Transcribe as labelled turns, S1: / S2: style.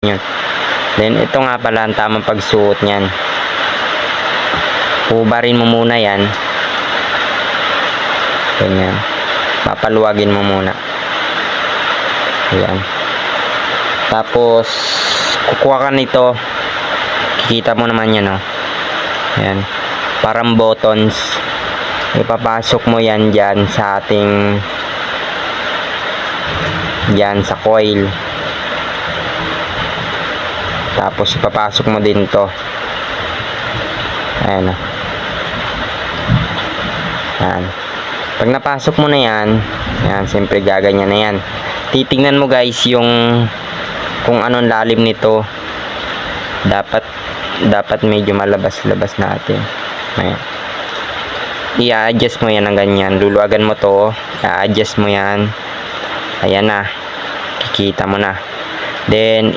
S1: yun. Then ito nga pala ang tamang pagsuot niyan. Hubarin mo muna yan. Ganyan. Papaluwagin mo muna. Ayan. Tapos kukuha ka nito. Kikita mo naman yan, oh. Ayan. Parang buttons. Ipapasok mo yan dyan sa ating dyan sa coil. Tapos ipapasok mo din to. Ayan, oh. Ayan. Pag napasok mo na yan, ayan, siyempre gaganyan na yan. Titingnan mo guys yung kung anong lalim nito. Dapat medyo malabas-labas natin. Ayan. I-adjust mo yan ng ganyan. Luluwagan mo to. I-adjust mo yan. Ayan na. Kikita mo na. Then,